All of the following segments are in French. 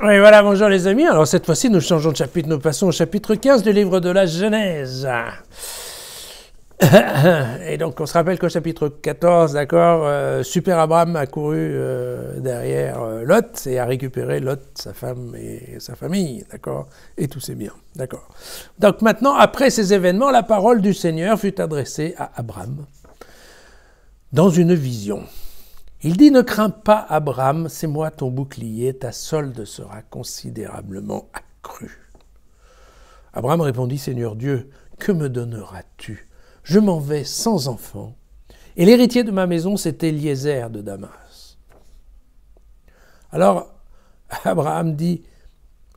Oui, voilà, bonjour les amis. Alors cette fois-ci, nous changeons de chapitre, nous passons au chapitre 15 du livre de la Genèse. Et donc, on se rappelle qu'au chapitre 14, d'accord, Super Abraham a couru derrière Lot et a récupéré Lot, sa femme et sa famille, d'accord, et tous ses biens, d'accord. Donc maintenant, après ces événements, la parole du Seigneur fut adressée à Abraham dans une vision. Il dit, ne crains pas, Abraham, c'est moi ton bouclier, ta solde sera considérablement accrue. Abraham répondit, Seigneur Dieu, que me donneras-tu? Je m'en vais sans enfant, et l'héritier de ma maison, c'est Eliezer de Damas. Alors, Abraham dit,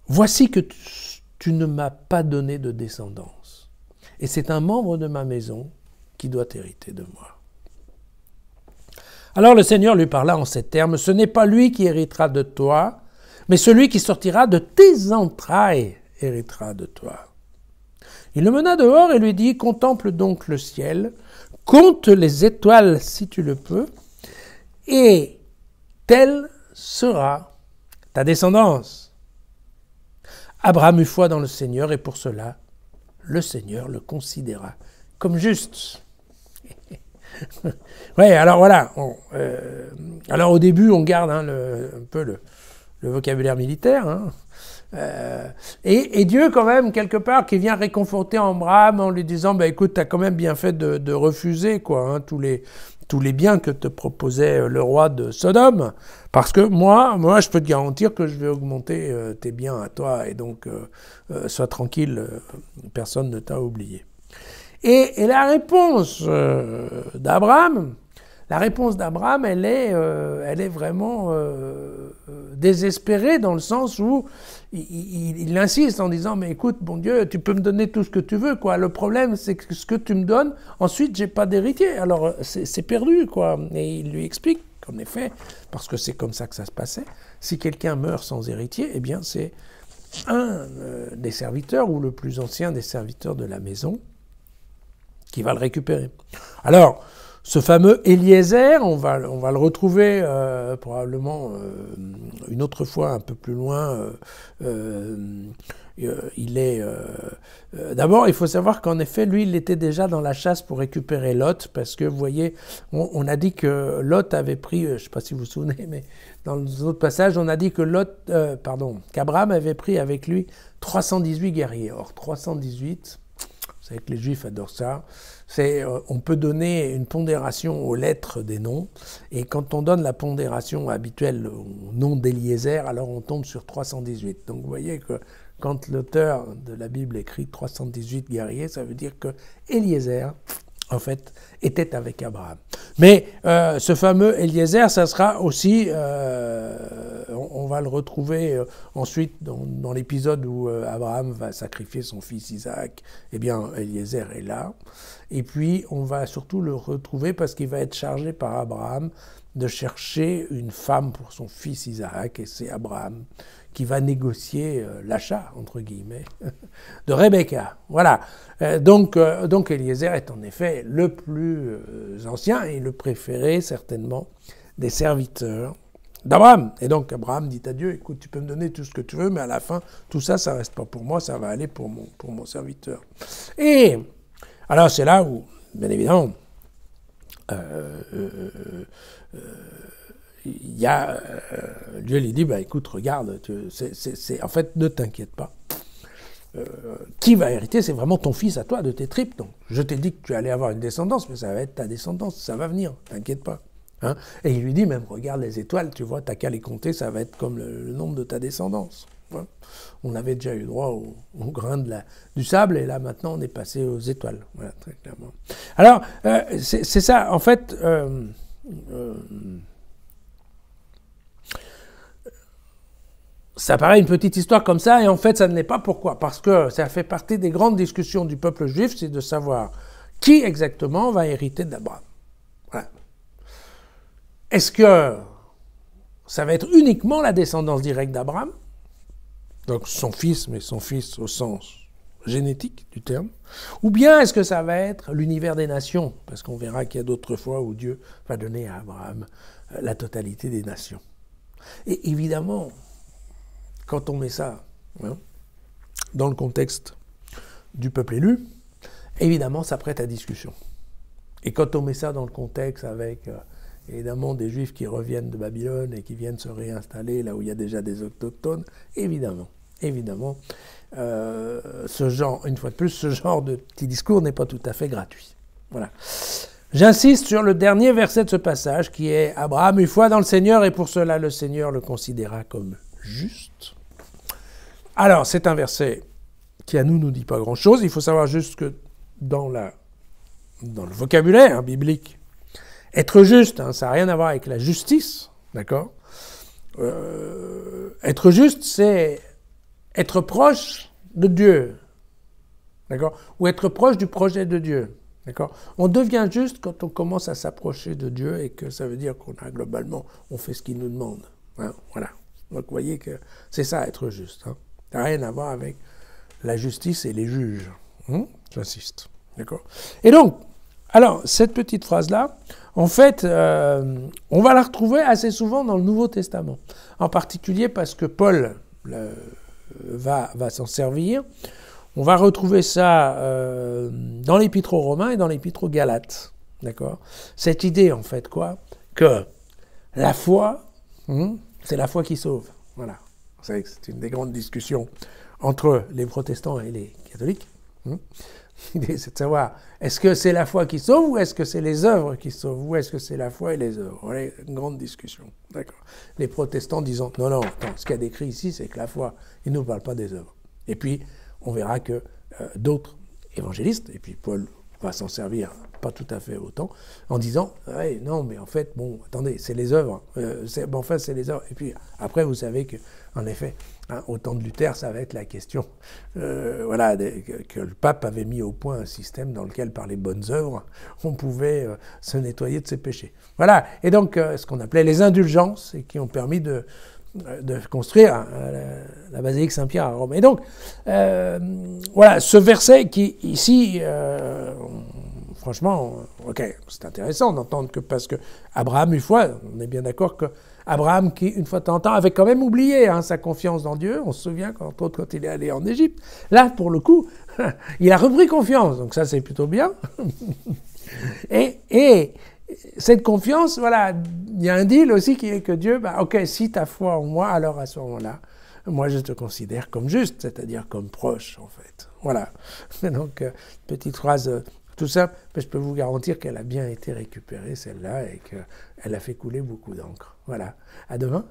voici que tu ne m'as pas donné de descendance, et c'est un membre de ma maison qui doit hériter de moi. Alors le Seigneur lui parla en ces termes, ce n'est pas lui qui héritera de toi, mais celui qui sortira de tes entrailles héritera de toi. Il le mena dehors et lui dit, contemple donc le ciel, compte les étoiles si tu le peux, et telle sera ta descendance. Abraham eut foi dans le Seigneur et pour cela, le Seigneur le considéra comme juste. Oui, alors voilà. Alors au début, on garde un peu le vocabulaire militaire. Et Dieu, quand même, quelque part, qui vient réconforter Abraham en lui disant, bah, écoute, tu as quand même bien fait de refuser quoi, tous les biens que te proposait le roi de Sodome. Parce que moi, je peux te garantir que je vais augmenter tes biens à toi. Et donc, sois tranquille, personne ne t'a oublié. Et la réponse d'Abraham, elle est vraiment désespérée dans le sens où il insiste en disant, mais écoute, bon Dieu, tu peux me donner tout ce que tu veux, quoi. Le problème, c'est que ce que tu me donnes, ensuite, j'ai pas d'héritier. Alors, c'est perdu, quoi. Et il lui explique qu'en effet, parce que c'est comme ça que ça se passait, si quelqu'un meurt sans héritier, eh bien, c'est un des serviteurs ou le plus ancien des serviteurs de la maison qui va le récupérer. Alors, ce fameux Eliezer, on va le retrouver probablement une autre fois un peu plus loin. D'abord, il faut savoir qu'en effet, lui, il était déjà dans la chasse pour récupérer Lot, parce que, vous voyez, on a dit que Lot avait pris, je ne sais pas si vous vous souvenez, mais dans l'autre passage, on a dit que qu'Abraham avait pris avec lui 318 guerriers. Or, 318... Vous savez que les Juifs adorent ça. On peut donner une pondération aux lettres des noms, et quand on donne la pondération habituelle au nom d'Eliezer, alors on tombe sur 318. Donc vous voyez que quand l'auteur de la Bible écrit 318 guerriers, ça veut dire que Eliezer, en fait, était avec Abraham. Mais ce fameux Eliezer, ça sera aussi, on va le retrouver ensuite dans l'épisode où Abraham va sacrifier son fils Isaac. Eh bien, Eliezer est là. Et puis, on va surtout le retrouver parce qu'il va être chargé par Abraham de chercher une femme pour son fils Isaac. Et c'est Abraham qui va négocier l'achat, entre guillemets, de Rebecca. Voilà. Donc Eliezer est en effet le plus ancien et le préféré, certainement, des serviteurs d'Abraham. Et donc Abraham dit à Dieu, écoute, tu peux me donner tout ce que tu veux, mais à la fin, tout ça, ça ne reste pas pour moi, ça va aller pour mon serviteur. Et alors c'est là où, bien évidemment, il y a, Dieu lui dit, bah, écoute, regarde, en fait, ne t'inquiète pas. Qui va hériter, c'est vraiment ton fils à toi, de tes tripes. Donc, je t'ai dit que tu allais avoir une descendance, mais ça va être ta descendance, ça va venir, t'inquiète pas. Hein. Et il lui dit même, regarde les étoiles, tu vois, t'as qu'à les compter, ça va être comme le nombre de ta descendance. Hein. On avait déjà eu droit au grain du sable, et là, maintenant, on est passé aux étoiles. Voilà, très clairement. Alors, c'est ça, en fait... ça paraît une petite histoire comme ça, et en fait, ça ne l'est pas. Pourquoi? Parce que ça fait partie des grandes discussions du peuple juif, c'est de savoir qui exactement va hériter d'Abraham. Voilà. Est-ce que ça va être uniquement la descendance directe d'Abraham? Donc son fils, mais son fils au sens génétique du terme. Ou bien est-ce que ça va être l'univers des nations? Parce qu'on verra qu'il y a d'autres fois où Dieu va donner à Abraham la totalité des nations. Et évidemment, quand on met ça hein, dans le contexte du peuple élu, évidemment, ça prête à discussion. Et quand on met ça dans le contexte avec, évidemment, des Juifs qui reviennent de Babylone et qui viennent se réinstaller là où il y a déjà des autochtones, évidemment, ce genre, une fois de plus, ce genre de petit discours n'est pas tout à fait gratuit. Voilà. J'insiste sur le dernier verset de ce passage qui est « Abraham eut foi dans le Seigneur et pour cela le Seigneur le considéra comme juste ». Alors, c'est un verset qui à nous dit pas grand-chose. Il faut savoir juste que dans le vocabulaire biblique, être juste, ça n'a rien à voir avec la justice, d'accord ? Être juste, c'est être proche de Dieu, d'accord ? Ou être proche du projet de Dieu, d'accord ? On devient juste quand on commence à s'approcher de Dieu et que ça veut dire qu'on a globalement, on fait ce qu'il nous demande. Hein, voilà. Donc vous voyez que c'est ça être juste. Ça n'a rien à voir avec la justice et les juges. J'insiste. D'accord ? Et donc, alors, cette petite phrase-là, en fait, on va la retrouver assez souvent dans le Nouveau Testament. En particulier parce que Paul va s'en servir. On va retrouver ça dans l'Épître aux Romains et dans l'Épître aux Galates. D'accord ? Cette idée, en fait, quoi ? Que la foi, c'est la foi qui sauve. Voilà. Vous savez que c'est une des grandes discussions entre les protestants et les catholiques. L'idée, c'est de savoir, est-ce que c'est la foi qui sauve ou est-ce que c'est les œuvres qui sauvent ou est-ce que c'est la foi et les œuvres ? Voilà, une grande discussion. D'accord. Les protestants disant, non, attends, ce qu'il y a décrit ici, c'est que la foi, il ne nous parle pas des œuvres. Et puis, on verra que d'autres évangélistes, et puis Paul va s'en servir pas tout à fait autant, en disant, ouais, non, mais en fait, bon, attendez, c'est les œuvres. C'est les œuvres. Et puis, après, vous savez que, en effet, au temps de Luther, ça va être la question, que le pape avait mis au point un système dans lequel, par les bonnes œuvres, on pouvait se nettoyer de ses péchés. Voilà, et donc, ce qu'on appelait les indulgences, et qui ont permis de construire la basilique Saint-Pierre à Rome. Et donc, voilà, ce verset qui, ici, franchement, ok, c'est intéressant d'entendre que, parce que Abraham, une fois, on est bien d'accord que Abraham, qui, une fois de temps en temps, avait quand même oublié sa confiance dans Dieu, on se souvient, entre autres, quand il est allé en Égypte, là, pour le coup, il a repris confiance, donc ça, c'est plutôt bien. Et cette confiance, voilà, il y a un deal aussi qui est que Dieu, ok, si tu as foi en moi, alors à ce moment-là, moi je te considère comme juste, c'est-à-dire comme proche, en fait. Voilà. Donc, petite phrase tout simple, mais je peux vous garantir qu'elle a bien été récupérée, celle-là, et qu'elle a fait couler beaucoup d'encre. Voilà. À demain.